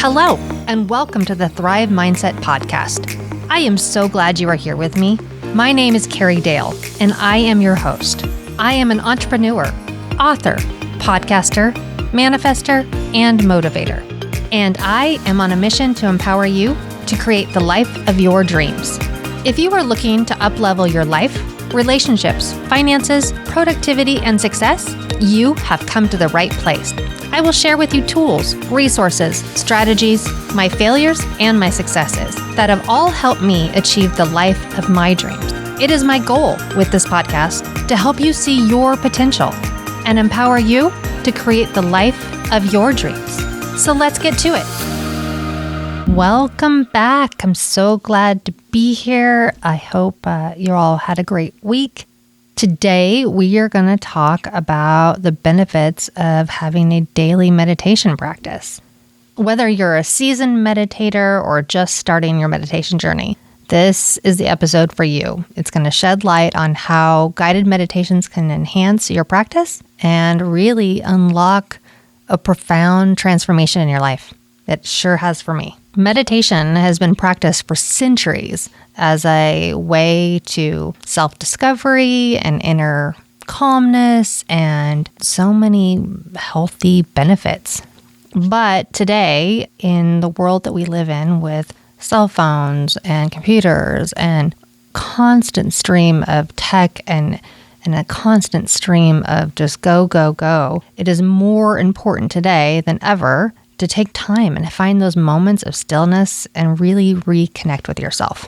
Hello, and welcome to the Thrive Mindset Podcast. I am so glad you are here with me. My name is Carrie Dale, and I am your host. I am an entrepreneur, author, podcaster, manifester, and motivator. And I am on a mission to empower you to create the life of your dreams. If you are looking to up-level your life, relationships, finances, productivity, and success, you have come to the right place. I will share with you tools, resources, strategies, my failures, and my successes that have all helped me achieve the life of my dreams. It is my goal with this podcast to help you see your potential and empower you to create the life of your dreams. So let's get to it. Welcome back. I'm so glad to be here. I hope you all had a great week. Today, we are going to talk about the benefits of having a daily meditation practice. Whether you're a seasoned meditator or just starting your meditation journey, this is the episode for you. It's going to shed light on how guided meditations can enhance your practice and really unlock a profound transformation in your life. It sure has for me. Meditation has been practiced for centuries as a way to self-discovery and inner calmness and so many healthy benefits. But today, in the world that we live in with cell phones and computers and constant stream of tech and a constant stream of just go, go, go, it is more important today than ever to take time and find those moments of stillness and really reconnect with yourself.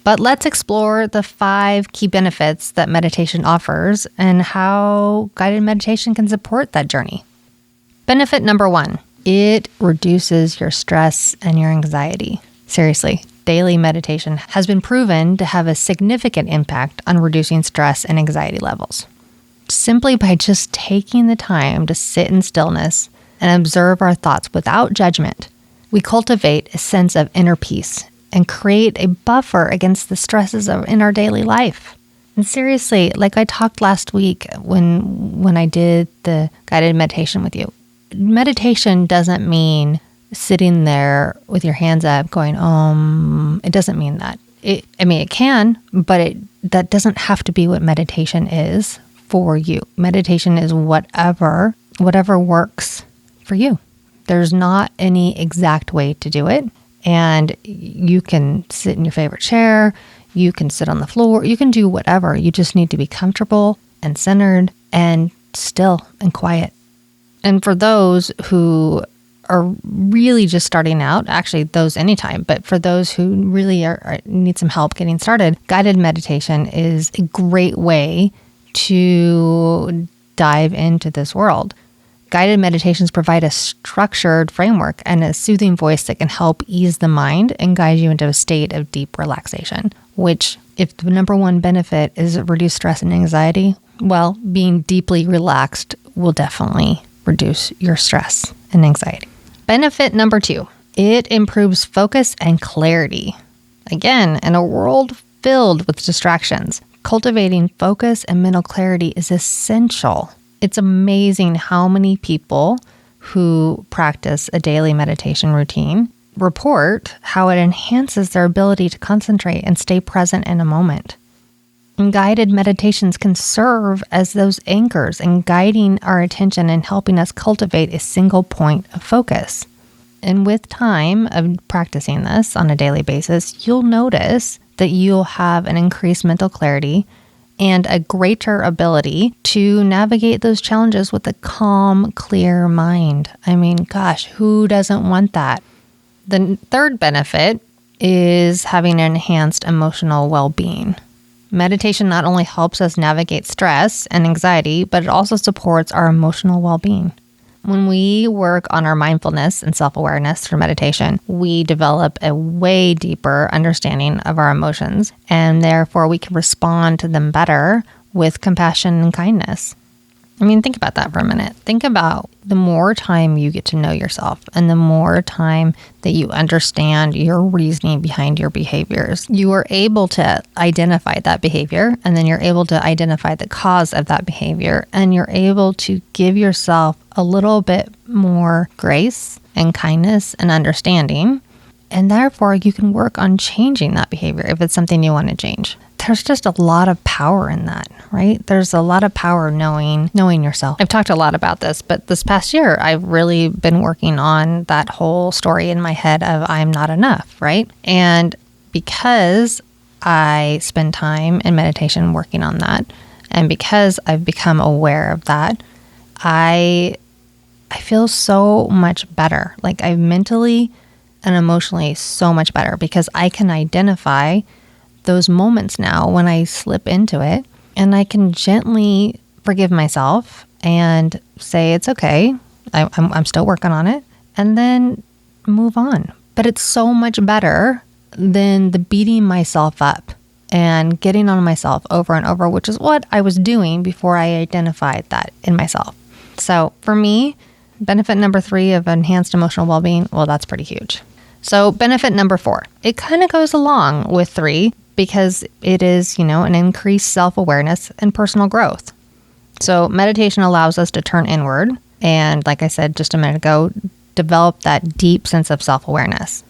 But let's explore the 5 key benefits that meditation offers and how guided meditation can support that journey. Benefit number 1, it reduces your stress and your anxiety. Seriously, daily meditation has been proven to have a significant impact on reducing stress and anxiety levels. Simply by just taking the time to sit in stillness and observe our thoughts without judgment, we cultivate a sense of inner peace and create a buffer against the stresses in our daily life. And seriously, like I talked last week when I did the guided meditation with you, meditation doesn't mean sitting there with your hands up going, it doesn't mean that. It can, but that doesn't have to be what meditation is for you. Meditation is whatever works for you. There's not any exact way to do it. And you can sit in your favorite chair, you can sit on the floor, you can do whatever. You just need to be comfortable and centered and still and quiet. And for those who are really just starting out, actually those anytime, but for those who really need some help getting started, guided meditation is a great way to dive into this world. Guided meditations provide a structured framework and a soothing voice that can help ease the mind and guide you into a state of deep relaxation, which, if the number 1 benefit is reduce stress and anxiety, well, being deeply relaxed will definitely reduce your stress and anxiety. Benefit number 2, it improves focus and clarity. Again, in a world filled with distractions, cultivating focus and mental clarity is essential. It's amazing how many people who practice a daily meditation routine report how it enhances their ability to concentrate and stay present in a moment. And guided meditations can serve as those anchors in guiding our attention and helping us cultivate a single point of focus. And with time of practicing this on a daily basis, you'll notice that you'll have an increased mental clarity and a greater ability to navigate those challenges with a calm, clear mind. I mean, gosh, who doesn't want that? The 3rd benefit is having enhanced emotional well-being. Meditation not only helps us navigate stress and anxiety, but it also supports our emotional well-being. When we work on our mindfulness and self-awareness through meditation, we develop a way deeper understanding of our emotions, and therefore we can respond to them better with compassion and kindness. I mean, think about that for a minute. Think about the more time you get to know yourself and the more time that you understand your reasoning behind your behaviors, you are able to identify that behavior, and then you're able to identify the cause of that behavior, and you're able to give yourself a little bit more grace and kindness and understanding. And therefore, you can work on changing that behavior if it's something you want to change. There's just a lot of power in that, right? There's a lot of power knowing yourself. I've talked a lot about this, but this past year, I've really been working on that whole story in my head of I'm not enough, right? And because I spend time in meditation working on that, and because I've become aware of that, I feel so much better. Like I'm mentally and emotionally so much better because I can identify those moments now when I slip into it, and I can gently forgive myself and say, it's okay. I'm still working on it, and then move on. But it's so much better than the beating myself up and getting on myself over and over, which is what I was doing before I identified that in myself. So for me, benefit number 3 of enhanced emotional well-being, well, that's pretty huge. So benefit number 4, it kind of goes along with 3 because it is, an increased self-awareness and personal growth. So meditation allows us to turn inward and, like I said just a minute ago, develop that deep sense of self-awareness.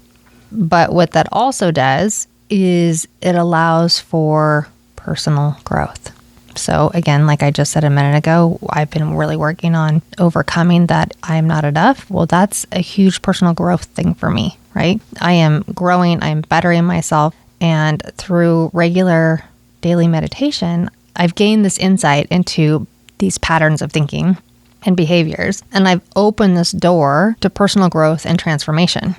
But what that also does is it allows for personal growth. So again, like I just said a minute ago, I've been really working on overcoming that I'm not enough. Well, that's a huge personal growth thing for me, right? I am growing, I'm bettering myself. And through regular daily meditation, I've gained this insight into these patterns of thinking and behaviors. And I've opened this door to personal growth and transformation.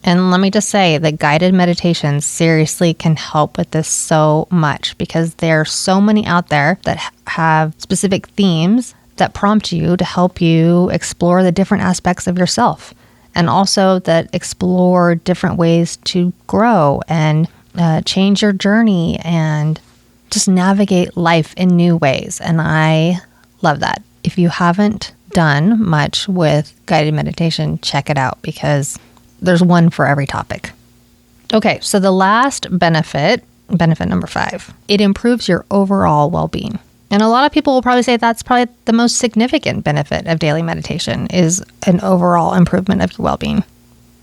And let me just say that guided meditations seriously can help with this so much because there are so many out there that have specific themes that prompt you to help you explore the different aspects of yourself, and also that explore different ways to grow and change your journey and just navigate life in new ways. And I love that. If you haven't done much with guided meditation, check it out because there's one for every topic. Okay, so the last benefit number 5, it improves your overall well-being. And a lot of people will probably say that's probably the most significant benefit of daily meditation is an overall improvement of your well-being.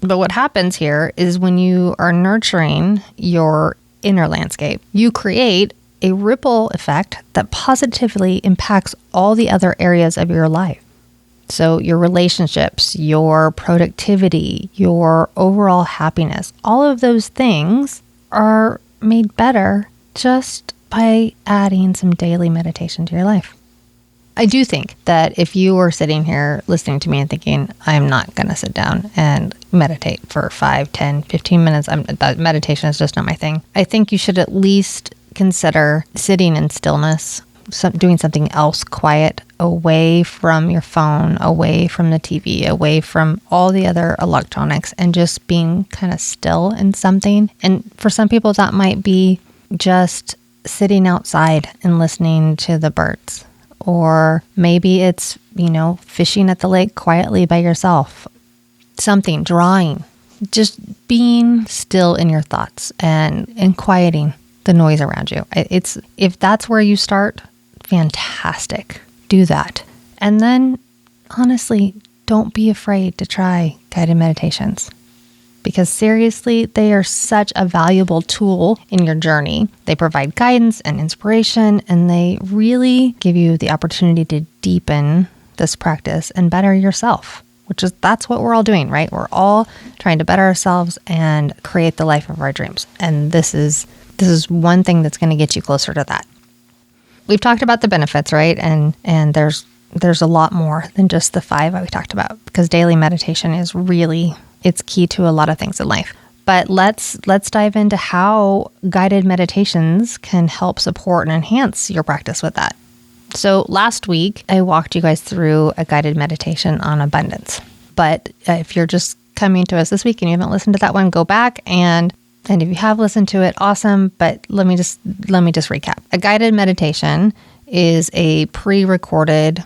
But what happens here is when you are nurturing your inner landscape, you create a ripple effect that positively impacts all the other areas of your life. So your relationships, your productivity, your overall happiness, all of those things are made better just by adding some daily meditation to your life. I do think that if you were sitting here listening to me and thinking, I'm not going to sit down and meditate for 5, 10, 15 minutes, that meditation is just not my thing. I think you should at least consider sitting in stillness, doing something else quiet, away from your phone, away from the TV, away from all the other electronics, and just being kind of still in something. And for some people, that might be just sitting outside and listening to the birds. Or maybe it's, fishing at the lake quietly by yourself. Something, drawing, just being still in your thoughts and quieting the noise around you. If that's where you start, fantastic. Do that. And then, honestly, don't be afraid to try guided meditations. Because seriously, they are such a valuable tool in your journey. They provide guidance and inspiration, and they really give you the opportunity to deepen this practice and better yourself, that's what we're all doing, right? We're all trying to better ourselves and create the life of our dreams. And this is one thing that's going to get you closer to that. We've talked about the benefits, right? And there's a lot more than just the 5 that we talked about, because daily meditation is really, it's key to a lot of things in life. But let's dive into how guided meditations can help support and enhance your practice with that. So last week, I walked you guys through a guided meditation on abundance. But if you're just coming to us this week and you haven't listened to that one, go back and if you have listened to it, awesome. But let me just recap. A guided meditation is a pre-recorded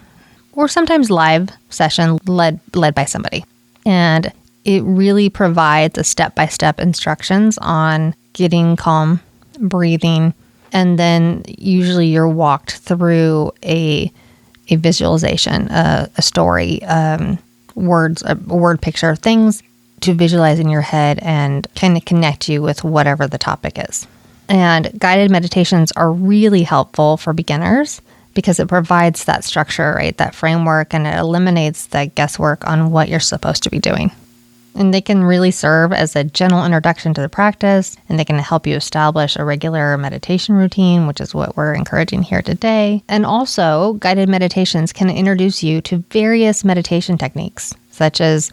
or sometimes live session led by somebody. And it really provides a step-by-step instructions on getting calm, breathing, and then usually you're walked through a visualization, a story, words, a word picture, things to visualize in your head and kind of connect you with whatever the topic is. And guided meditations are really helpful for beginners because it provides that structure, right? That framework, and it eliminates the guesswork on what you're supposed to be doing. And they can really serve as a gentle introduction to the practice, and they can help you establish a regular meditation routine, which is what we're encouraging here today. And also, guided meditations can introduce you to various meditation techniques, such as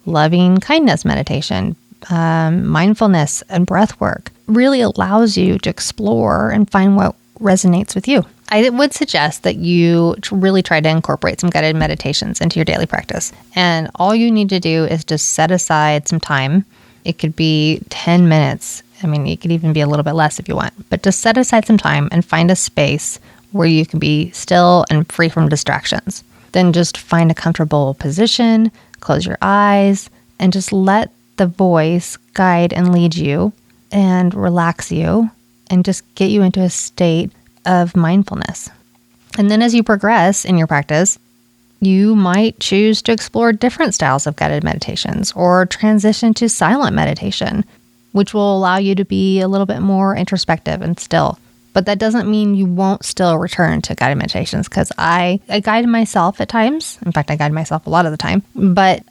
loving kindness meditation, mindfulness, and breath work. Really allows you to explore and find what resonates with you. I would suggest that you really try to incorporate some guided meditations into your daily practice. And all you need to do is just set aside some time. It could be 10 minutes. I mean, it could even be a little bit less if you want. But just set aside some time and find a space where you can be still and free from distractions. Then just find a comfortable position, close your eyes, and just let the voice guide and lead you and relax you and just get you into a state of mindfulness. And then as you progress in your practice, you might choose to explore different styles of guided meditations or transition to silent meditation, which will allow you to be a little bit more introspective and still. But that doesn't mean you won't still return to guided meditations, because I guide myself at times. In fact, I guide myself a lot of the time. But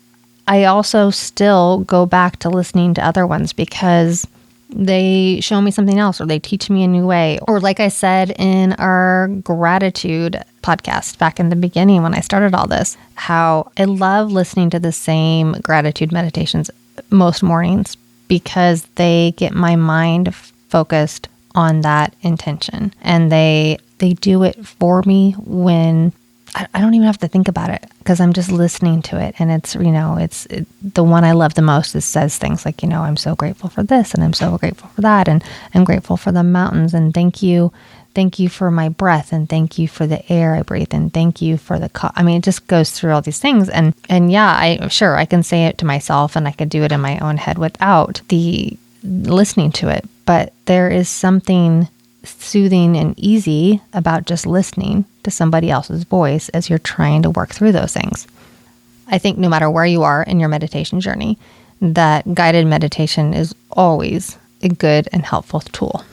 I also still go back to listening to other ones because they show me something else, or they teach me a new way. Or like I said in our gratitude podcast back in the beginning when I started all this, how I love listening to the same gratitude meditations most mornings because they get my mind focused on that intention. And they do it for me when I don't even have to think about it, because I'm just listening to it. And it's, the one I love the most says things like, I'm so grateful for this, and I'm so grateful for that, and I'm grateful for the mountains, and thank you for my breath, and thank you for the air I breathe, and thank you for the it just goes through all these things. And yeah, I can say it to myself, and I could do it in my own head without the listening to it. But there is something soothing and easy about just listening to somebody else's voice as you're trying to work through those things. I think no matter where you are in your meditation journey, that guided meditation is always a good and helpful tool.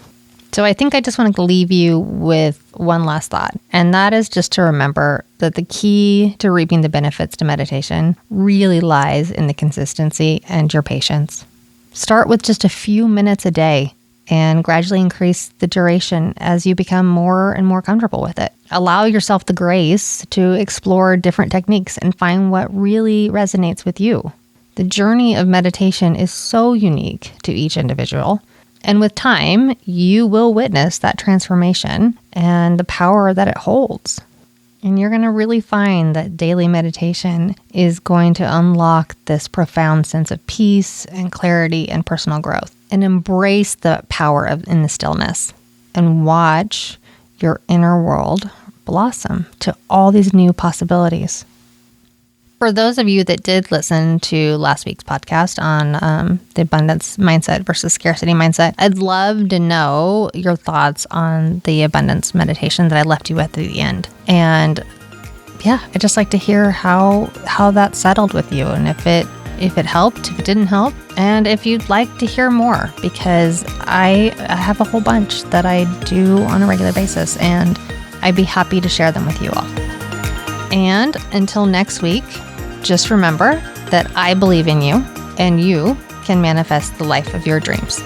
So I think I just want to leave you with one last thought, and that is just to remember that the key to reaping the benefits to meditation really lies in the consistency and your patience. Start with just a few minutes a day and gradually increase the duration as you become more and more comfortable with it. Allow yourself the grace to explore different techniques and find what really resonates with you. The journey of meditation is so unique to each individual, and with time, you will witness that transformation and the power that it holds. And you're going to really find that daily meditation is going to unlock this profound sense of peace and clarity and personal growth. And embrace the power in the stillness and watch your inner world blossom to all these new possibilities. For those of you that did listen to last week's podcast on the abundance mindset versus scarcity mindset, I'd love to know your thoughts on the abundance meditation that I left you with at the end. And yeah, I'd just like to hear how that settled with you, and if it helped, if it didn't help, and if you'd like to hear more, because I have a whole bunch that I do on a regular basis, and I'd be happy to share them with you all. And until next week, just remember that I believe in you, and you can manifest the life of your dreams.